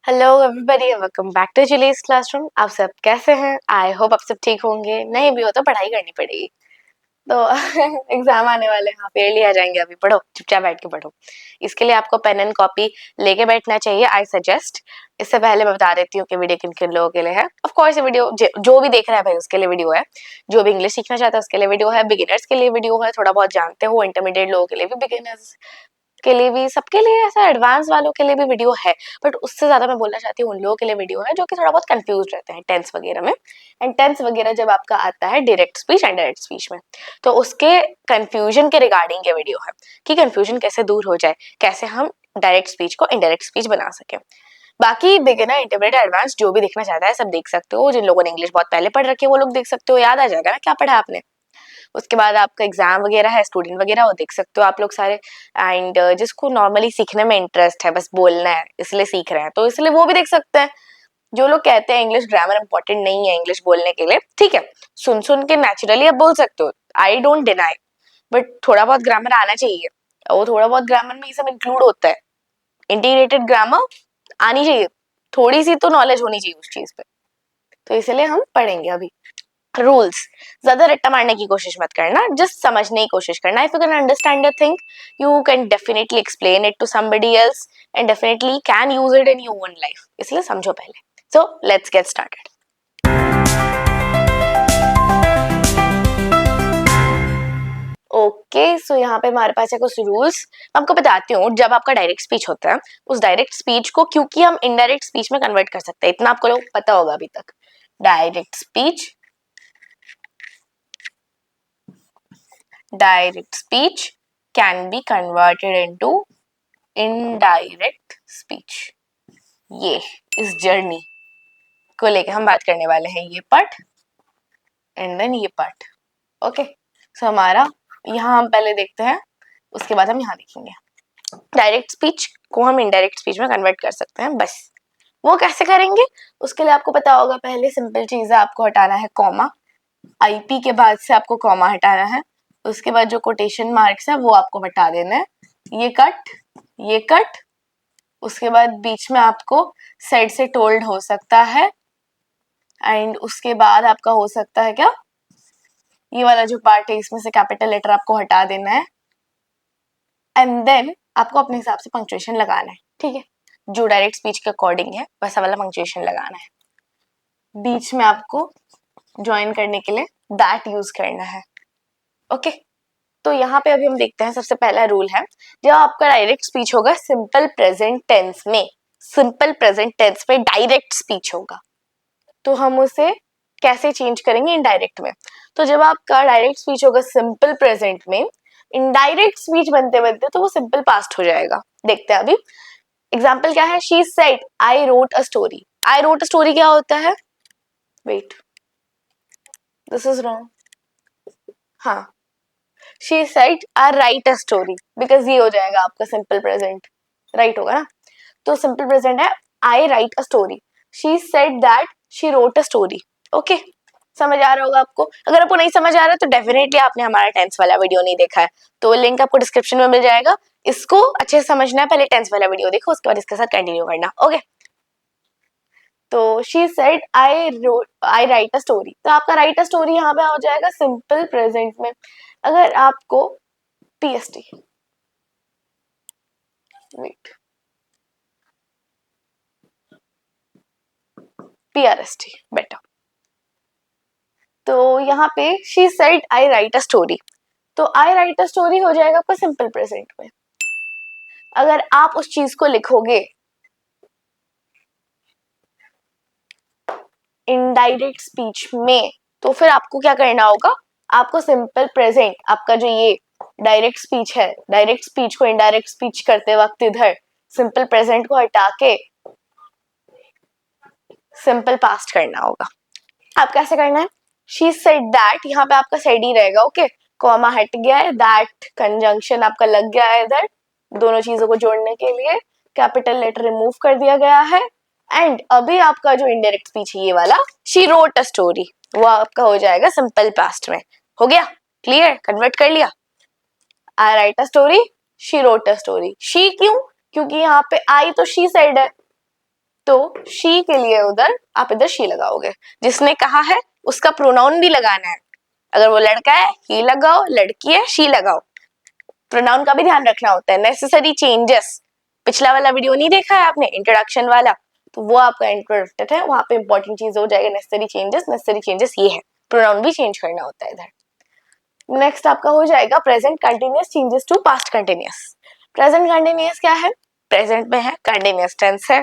Hello everybody, welcome back to Julie's classroom. आप सब कैसे हैं? आई होप आप सब ठीक होंगे। नहीं भी हो तो पढ़ाई करनी पड़ेगी। तो एग्जाम आने वाले हैं, आप एयरली आ जाएंगे। अभी पढ़ो, चुपचाप बैठ के पढ़ो। इसके लिए आपको पेन एंड कॉपी लेके बैठना चाहिए, आई सजेस्ट। इससे पहले मैं बता देती हूँ कि वीडियो किन किन लोगों के लिए है। ऑफ कोर्स ये वीडियो जो भी देख रहा है भाई उसके लिए वीडियो है, जो भी इंग्लिश सीखना चाहता है उसके लिए वीडियो है, बिगिनर्स के लिए वीडियो है, थोड़ा बहुत जानते हो इंटरमीडिएट लोगों के लिए भी, बिगिनर्स के लिए भी, सबके लिए, ऐसा एडवांस वालों के लिए भी वीडियो है। बट उससे ज्यादा मैं बोलना चाहती हूँ उन लोगों के लिए वीडियो है जो कि थोड़ा बहुत कंफ्यूज रहते हैं टेंस वगैरह में। एंड टेंस वगैरह जब आपका आता है direct speech and direct speech में, तो उसके कंफ्यूजन के रिगार्डिंग ये वीडियो है कि कंफ्यूजन कैसे दूर हो जाए, कैसे हम डायरेक्ट स्पीच को इनडायरेक्ट स्पीच बना सके। बाकी बिगिनर, इंटरमीडिएट, एडवांस जो भी देखना चाहता है सब देख सकते हो। जिन लोगों ने इंग्लिश बहुत पहले पढ़ रखी है वो लोग देख सकते हो, याद आ जाएगा ना क्या पढ़ा आपने। उसके बाद आपका एग्जाम वगैरह है, स्टूडेंट वगैरह, वो देख सकते हो आप लोग सारे। एंड जिसको नॉर्मली सीखने में इंटरेस्ट है, बस बोलना है इसलिए सीख रहे हैं, तो इसलिए वो भी देख सकते हैं। जो लोग कहते हैं इंग्लिश ग्रामर इंपॉर्टेंट नहीं है इंग्लिश बोलने के लिए, ठीक है, सुन सुन के नेचुरली आप बोल सकते हो, आई डोंट डिनाई। बट थोड़ा बहुत ग्रामर आना चाहिए, और वो थोड़ा बहुत ग्रामर में ये सब इंक्लूड होता है। इंटीग्रेटेड ग्रामर आनी चाहिए, थोड़ी सी तो नॉलेज होनी चाहिए उस चीज पे। तो इसलिए हम पढ़ेंगे अभी। रूल्स, ज्यादा रट्टा मारने की कोशिश मत करना, जस्ट समझने की कोशिश करना। If you can understand a thing, you can definitely explain it to somebody else and definitely can use it in your own life. इसलिए समझो पहले। So let's get started. Okay, so यहाँ पे हमारे पास है कुछ रूल्स। आपको बताती हूँ, जब आपका डायरेक्ट स्पीच होता है, उस डायरेक्ट स्पीच को क्योंकि हम इनडायरेक्ट स्पीच में कन्वर्ट कर सकते हैं, इतना आपको लोग पता होगा अभी तक। Direct speech can be converted into indirect speech. ये इस जर्नी को लेकर हम बात करने वाले हैं, ये पार्ट एंड देन ये पार्ट। ओके, सो हमारा यहाँ हम पहले देखते हैं, उसके बाद हम यहाँ देखेंगे। डायरेक्ट स्पीच को हम इनडायरेक्ट स्पीच में कन्वर्ट कर सकते हैं, बस वो कैसे करेंगे उसके लिए आपको पता होगा। पहले सिंपल चीज है, आपको हटाना है कॉमा। आईपी के बाद से आपको कॉमा हटाना है। उसके बाद जो कोटेशन मार्क्स है वो आपको हटा देना है। ये कट, ये कट। उसके बाद बीच में आपको साइड से टोल्ड हो सकता है। एंड उसके बाद आपका हो सकता है क्या, ये वाला जो पार्ट है इसमें से कैपिटल लेटर आपको हटा देना है। एंड देन आपको अपने हिसाब से पंक्चुएशन लगाना है, ठीक है, जो डायरेक्ट स्पीच के अकॉर्डिंग है वैसा वाला पंक्चुएशन लगाना है। बीच में आपको ज्वाइन करने के लिए दैट यूज करना है। ओके, तो यहाँ पे अभी हम देखते हैं। सबसे पहला रूल है, जब आपका डायरेक्ट स्पीच होगा सिंपल प्रेजेंट टेंस में, सिंपल प्रेजेंट टेंस में डायरेक्ट स्पीच होगा, तो हम उसे कैसे चेंज करेंगे इनडायरेक्ट में। तो जब आपका डायरेक्ट स्पीच होगा सिंपल प्रेजेंट में, इनडायरेक्ट स्पीच बनते बनते तो वो सिंपल पास्ट हो जाएगा। देखते हैं अभी एग्जाम्पल क्या है। She said I wrote a story. I wrote a story क्या होता है, वेट, दिस इज रॉन्ग। हाँ, she said I write a story, because ये हो जाएगा आपका सिंपल प्रेजेंट, राइट होगा ना। तो सिंपल प्रेजेंट है I write a story. She said that she wrote a story. Okay, समझ आ रहा होगा आपको। अगर आपको नहीं समझ आ रहा है तो डेफिनेटली आपने हमारा टेंस वाला वीडियो नहीं देखा है, तो लिंक आपको डिस्क्रिप्शन में मिल जाएगा। इसको अच्छे से समझना है, पहले टेंस वाला वीडियो देखो, उसके बाद इसके साथ कंटिन्यू करना। ओके, तो she said I write a story, तो आपका राइट अ स्टोरी यहाँ पे हो जाएगा सिंपल प्रेजेंट में। अगर आपको पीएसटी, वेट, पीआरएसटी बेटर, तो यहाँ पे she said I write a story, तो आई राइट अ स्टोरी हो जाएगा आपका सिंपल प्रेजेंट में। अगर आप उस चीज को लिखोगे इनडायरेक्ट स्पीच में, तो फिर आपको क्या करना होगा, आपको सिंपल प्रेजेंट, आपका जो ये डायरेक्ट स्पीच है, डायरेक्ट स्पीच को इनडायरेक्ट स्पीच करते वक्त इधर सिंपल प्रेजेंट को हटा के सिंपल पास्ट करना होगा। आप कैसे करना है, शी सेड दैट, यहाँ पे आपका सेड ही रहेगा। ओके, कॉमा हट गया है, दैट कंजंक्शन आपका लग गया है इधर, दोनों चीजों को जोड़ने के लिए कैपिटल लेटर रिमूव कर दिया गया है। एंड अभी आपका जो इनडायरेक्ट स्पीच है ये वाला, शी रोट अ स्टोरी, वो आपका हो जाएगा सिंपल पास्ट में। हो गया क्लियर, कन्वर्ट कर लिया। I write a story, she wrote a story. She क्यों, क्योंकि यहाँ पे आई तो शी सेड है, तो शी के लिए उधर आप इधर शी लगाओगे, जिसने कहा है उसका प्रोनाउन भी लगाना है। अगर वो लड़का है ही लगाओ, लड़की है शी लगाओ। प्रोनाउन का भी ध्यान रखना होता है। नेसेसरी चेंजेस, पिछला वाला वीडियो नहीं देखा है आपने, इंट्रोडक्शन वाला, तो वो आपका इंट्रोडक्टेड है, वहां पे इंपॉर्टेंट चीज हो जाएगा नेसेसरी चेंजेस। नेसेसरी चेंजेस ये है, प्रोनाउन भी चेंज करना होता है इधर। नेक्स्ट आपका हो जाएगा present continuous changes to past continuous. Present continuous क्या है, प्रेजेंट में है, कंटिन्यूअस टेंस है।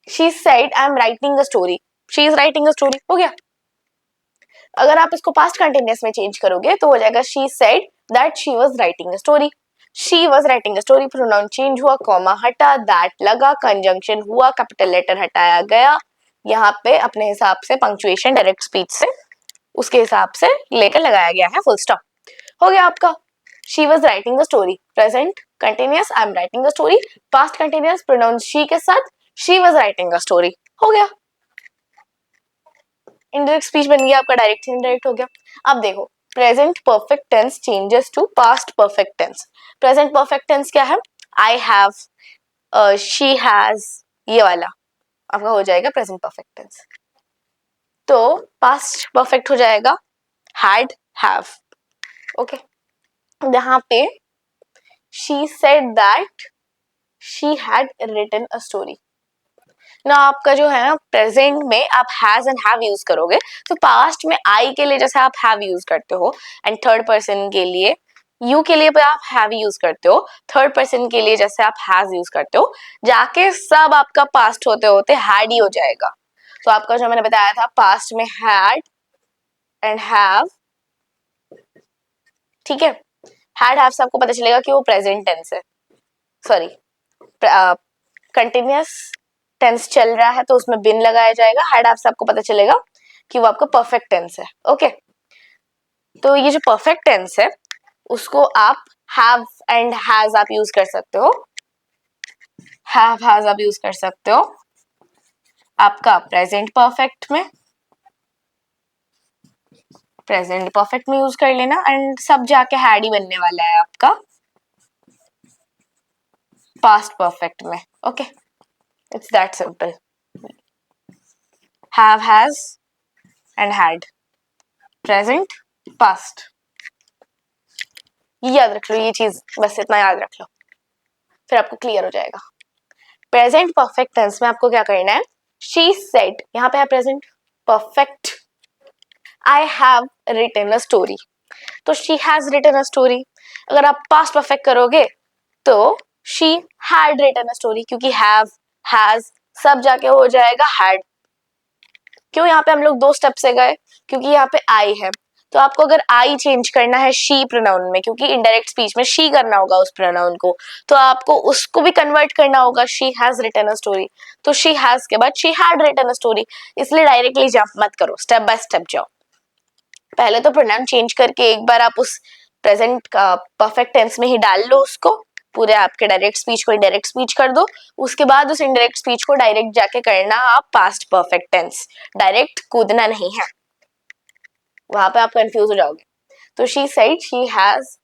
She said I am writing a story, she is writing a story, हो गया। अगर आप इसको पास्ट कंटिन्यूअस में चेंज करोगे तो हो जाएगा she said that she was writing a story. She was writing a story, pronoun change हुआ, कॉमा हटा, दैट लगा, कंजंक्शन हुआ, कैपिटल लेटर हटाया गया। यहाँ पे अपने हिसाब से पंक्चुएशन डायरेक्ट स्पीच से उसके हिसाब से लेकर लगाया गया है, फुल स्टॉप। हो गया आपका she was writing a story. Present continuous I am writing a story, past continuous pronoun she के साथ she was writing a story, हो गया। इनडायरेक्ट स्पीच बन गया आपका, डायरेक्ट इनडायरेक्ट हो गया। अब देखो present perfect tense changes to past perfect tense. Present perfect tense क्या है, आई हैव, शी हैज, ये वाला आपका हो जाएगा प्रेजेंट परफेक्ट टेंस। तो पास्ट परफेक्ट हो जाएगा हैड, हैव, ओके। यहाँ पे she said that she had written a story ना, आपका जो है ना प्रेजेंट में आप हैज एंड हैव यूज करोगे, तो पास्ट में आई के लिए जैसे आप हैव यूज करते हो, एंड थर्ड पर्सन के लिए यू के लिए आप हैव यूज करते हो, थर्ड पर्सन के लिए जैसे आप हैज यूज करते हो, जाके सब आपका पास्ट होते होते हैड ही हो जाएगा। तो आपका जो मैंने बताया था पास्ट में हैड एंड हैव, ठीक है। हैड हैव से आपको पता चलेगा कि वो प्रेजेंट टेंस है, सॉरी कंटिन्यूअस टेंस चल रहा है तो उसमें बिन लगाया जाएगा। हैड हैव से आपको पता चलेगा कि वो आपका परफेक्ट टेंस है, ओके। तो ये जो परफेक्ट टेंस है उसको आप हैव एंड हैज आप यूज कर सकते हो, हैव हैज आप यूज कर सकते हो आपका प्रेजेंट परफेक्ट में, प्रेजेंट परफेक्ट में यूज कर लेना, एंड सब जाके हैड ही बनने वाला है आपका पास्ट परफेक्ट में, okay. It's that simple, have has and had, present past, ये याद रख लो, ये चीज बस इतना याद रख लो, फिर आपको क्लियर हो जाएगा। प्रेजेंट परफेक्ट टेंस में आपको क्या करना है, शी सेड, यहाँ पे है present perfect, I have written a story, तो she has written a story. अगर आप पास्ट परफेक्ट करोगे तो she had written a story, क्योंकि हैव हैज सब जाके हो जाएगा हैड। क्यों यहाँ पे हम लोग दो स्टेप से गए, क्योंकि यहाँ पे आई है, तो आपको अगर आई चेंज करना है शी प्रोनाउन में, क्योंकि इनडायरेक्ट स्पीच में शी करना होगा उस प्रोनाउन को, तो आपको उसको भी कन्वर्ट करना होगा, she has written a story. तो शी हैज के बाद she had written a story, इसलिए डायरेक्टली जंप मत करो, स्टेप बाय स्टेप जाओ। पहले तो प्रोनाउन चेंज करके एक बार आप उस प्रेजेंट का परफेक्ट टेंस में ही डाल लो उसको, पूरे आपके डायरेक्ट स्पीच को इनडायरेक्ट स्पीच कर दो, उसके बाद उस इनडायरेक्ट स्पीच को डायरेक्ट जाके करना आप पास्ट परफेक्ट टेंस, डायरेक्ट कूदना नहीं है, वहां पे आप कंफ्यूज हो जाओगे। तो she said she has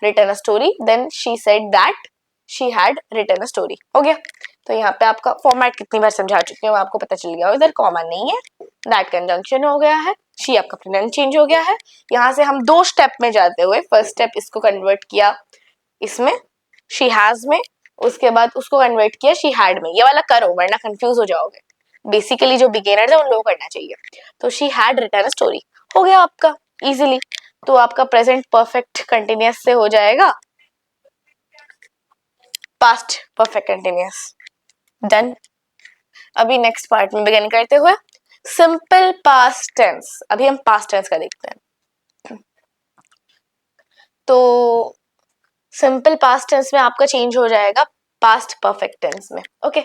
written a story, then she said that she had written a story, हो गया। तो यहाँ पे आपका फॉर्मेट कितनी बार समझा चुके हो आपको पता चल गया, इधर कॉमा नहीं है, दैट कंजंक्शन हो गया है, शी आपका प्रोनाउन चेंज हो गया है। यहाँ से हम दो स्टेप में जाते हुए फर्स्ट स्टेप इसको कन्वर्ट किया इसमें शी हैज में, उसके बाद उसको कन्वर्ट किया शी हैड में, ये वाला करो वरना कंफ्यूज हो जाओगे, बेसिकली जो बिगिनर्स है उन लोगों को करना चाहिए। तो she had written a story हो गया आपका इजीली। तो आपका प्रेजेंट परफेक्ट कंटिन्यूअस से हो जाएगा पास्ट परफेक्ट कंटिन्यूअस, डन। अभी नेक्स्ट पार्ट में बिगिन करते हुए सिंपल पास्ट टेंस, अभी हम पास्ट टेंस का देखते हैं। तो सिंपल पास्ट टेंस में आपका चेंज हो जाएगा पास्ट परफेक्ट टेंस में, ओके।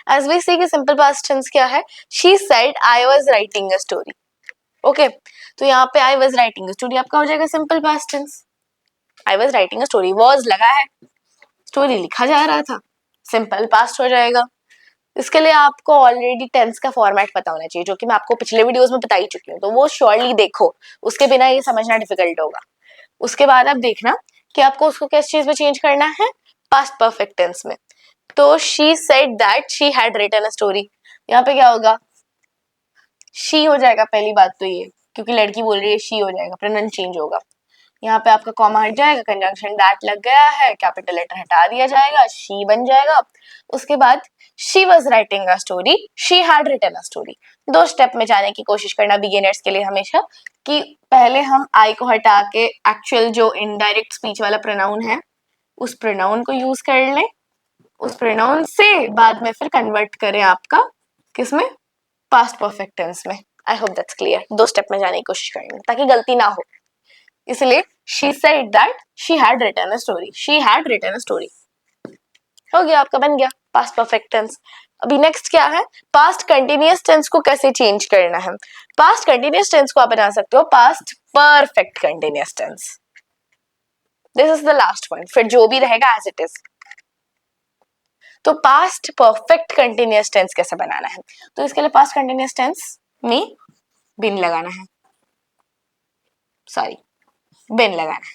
एज वी सी कि सिंपल पास्ट टेंस क्या है, she said I was writing a story, okay. तो यहाँ पे I was writing a story आपका हो जाएगा simple past tense, I was writing a story, was लगा है, स्टोरी लिखा जा रहा था, सिंपल पास्ट हो जाएगा। इसके लिए आपको ऑलरेडी टेंस का फॉर्मेट पता होना चाहिए, जो कि मैं आपको पिछले वीडियोस में बता ही चुकी हूँ, तो वो श्योरली देखो, उसके बिना ये समझना डिफिकल्ट होगा। उसके बाद आप देखना कि आपको उसको किस चीज में चेंज करना है, पास्ट परफेक्ट टेंस में। तो she said that she had written a story, यहाँ पे क्या होगा, शी हो जाएगा पहली बात तो ये, क्योंकि लड़की बोल रही है शी हो जाएगा, प्रोनाउन चेंज होगा। यहाँ पे आपका कॉमा हट जाएगा, कंजंक्शन दैट लग गया है, कैपिटल लेटर हटा दिया जाएगा, शी बन जाएगा। उसके बाद she was writing a story, she had written a story. 2 step में जाने की कोशिश करना बिगिनर्स के लिए हमेशा, कि पहले हम आई को हटा के एक्चुअल जो इनडायरेक्ट स्पीच वाला प्रोनाउन है उस प्रोनाउन को यूज कर लें, उस प्रोनाउन से बाद में फिर कन्वर्ट करें आपका किसमें, पास्ट परफेक्ट टेंस में। I hope that's clear. 2 step में जाने की कोशिश करेंगे ताकि गलती ना हो, इसलिए she said that she had written a story, she had written a story। हो गया, आपका बन गया पास्ट परफेक्ट टेंस। अभी नेक्स्ट क्या है, पास्ट कंटिन्यूअस टेंस को कैसे चेंज करना है। पास्ट कंटिन्यूअस टेंस को आप बना सकते हो past perfect continuous tense, this is the last point, फिर जो भी रहेगा एज इट इज। तो पास्ट परफेक्ट कंटिन्यूअस टेंस कैसे बनाना है, तो इसके लिए पास्ट कंटिन्यूअस टेंस में बिन लगाना है, सॉरी बिन लगाना है।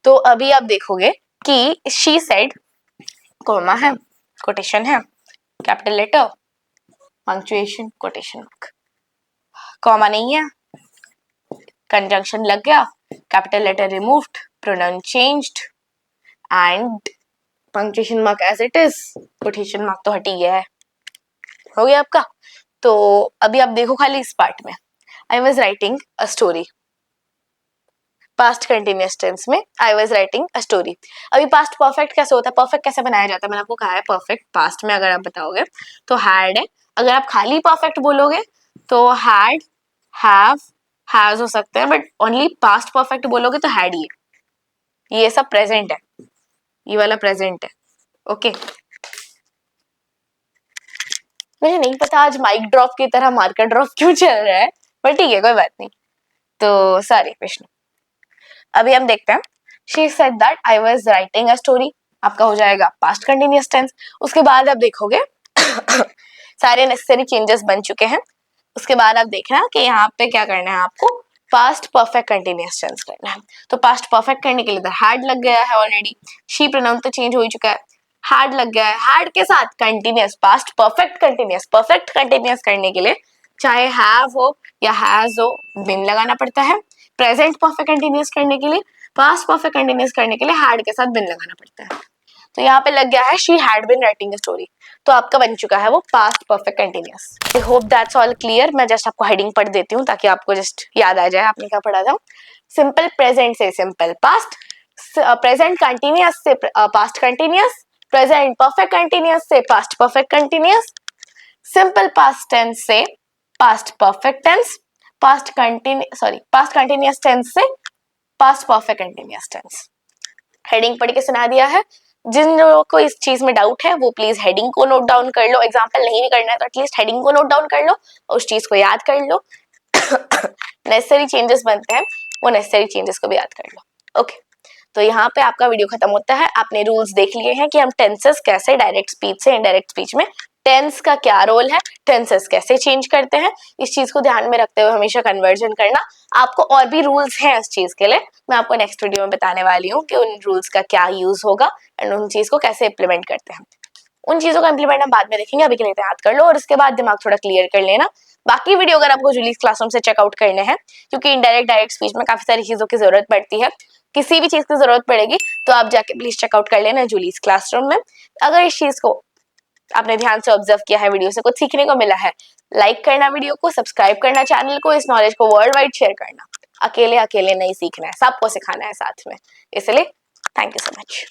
तो अभी आप देखोगे कि शी सेड, कॉमा है, कोटेशन है, capital letter, punctuation, quotation mark, comma नहीं है, कंजंक्शन लग गया, capital letter removed, pronoun changed and punctuation mark as it is, quotation mark तो हट ही गया है। हो गया आपका। तो अभी आप देखो खाली इस पार्ट में, I was writing a story, past continuous tense में I was writing a story. अभी पास्ट परफेक्ट कैसे होता है, परफेक्ट कैसे बनाया जाता है, मैंने आपको कहा है परफेक्ट पास्ट में अगर आप बताओगे तो हैड है, अगर आप खाली परफेक्ट बोलोगे तो हैड, हैव, हैज हो सकते हैं, बट ओनली पास्ट परफेक्ट बोलोगे तो हैड ही है। ये सब प्रेजेंट है, ये वाला प्रेजेंट है। ओके, मुझे नहीं पता आज माइक ड्रॉप की तरह मार्कर ड्रॉप क्यों चल रहा है, बट ठीक है कोई बात नहीं। तो सॉरी विष्णु। अभी हम देखते हैं, she said that I was writing a story, आपका हो जाएगा पास्ट कंटिन्यूअस टेंस। उसके बाद आप देखोगे सारे नेसेसरी चेंजेस बन चुके हैं। उसके बाद आप देखना कि यहाँ पे क्या करना है, आपको पास्ट परफेक्ट कंटिन्यूअस टेंस करना है। तो पास्ट परफेक्ट करने के लिए इधर हैड लग गया है ऑलरेडी, शी प्रोनाउन तो चेंज हो ही चुका है, हैड लग गया है, हैड के साथ continuous past perfect continuous, perfect continuous करने के लिए चाहे हैव हो या हैज हो बिन लगाना पड़ता है। प्रेजेंट परफेक्ट कंटिन्यूअस करने के लिए, पास्ट परफेक्ट कंटिन्यूअस करने के लिए हैड के साथ बिन लगाना पड़ता है। तो यहाँ पे लग गया है she had been writing a story, तो आपका बन चुका है वो past perfect continuous. I hope that's all clear. मैं जस्ट आपको हेडिंग पढ़ देती हूँ ताकि आपको जस्ट याद आ जाए आपने क्या पढ़ा था। सिंपल प्रेजेंट से सिंपल पास्ट, प्रेजेंट कंटिन्यूअस से past continuous, present perfect continuous से past perfect continuous, simple past tense से past perfect tense, past continuous tense से past perfect continuous tense. Heading पढ़ के सुना दिया है। जिन लोगों को इस चीज में डाउट है वो प्लीज हेडिंग को नोट डाउन कर लो, एग्जांपल नहीं भी करना है तो एटलीस्ट हेडिंग को नोट डाउन कर लो और उस चीज को याद कर लो। नेसेसरी चेंजेस बनते हैं, वो नेसेसरी चेंजेस को भी याद कर लो। ओके, तो यहाँ पे आपका वीडियो खत्म होता है। आपने रूल्स देख लिए हैं कि हम टेंसेस कैसे डायरेक्ट स्पीच से इनडायरेक्ट स्पीच में, टेंस का क्या रोल है, टेंसेस कैसे चेंज करते हैं, इस चीज को ध्यान में रखते हुए हमेशा कन्वर्जन करना। आपको और भी रूल्स हैं इस चीज के लिए, मैं आपको नेक्स्ट वीडियो में बताने वाली हूँ कि उन रूल्स का क्या यूज होगा एंड उन चीज को कैसे इम्प्लीमेंट करते हैं। उन चीजों का इम्प्लीमेंट हम बाद में देखेंगे, अभी के लिए याद कर लो और उसके बाद दिमाग थोड़ा क्लियर कर लेना। बाकी वीडियो अगर आपको जूलीज क्लासरूम से चेकआउट करने हैं, क्योंकि इनडायरेक्ट डायरेक्ट स्पीच में काफी सारी चीजों की जरूरत पड़ती है, किसी भी चीज की जरूरत पड़ेगी तो आप जाके प्लीज चेकआउट कर लेना जूलीज क्लासरूम में। अगर इस चीज को आपने ध्यान से ऑब्जर्व किया है, वीडियो से कुछ सीखने को मिला है, लाइक करना वीडियो को, सब्सक्राइब करना चैनल को, इस नॉलेज को वर्ल्ड वाइड शेयर करना। अकेले अकेले नहीं सीखना है, सबको सिखाना है साथ में, इसलिए थैंक यू सो मच।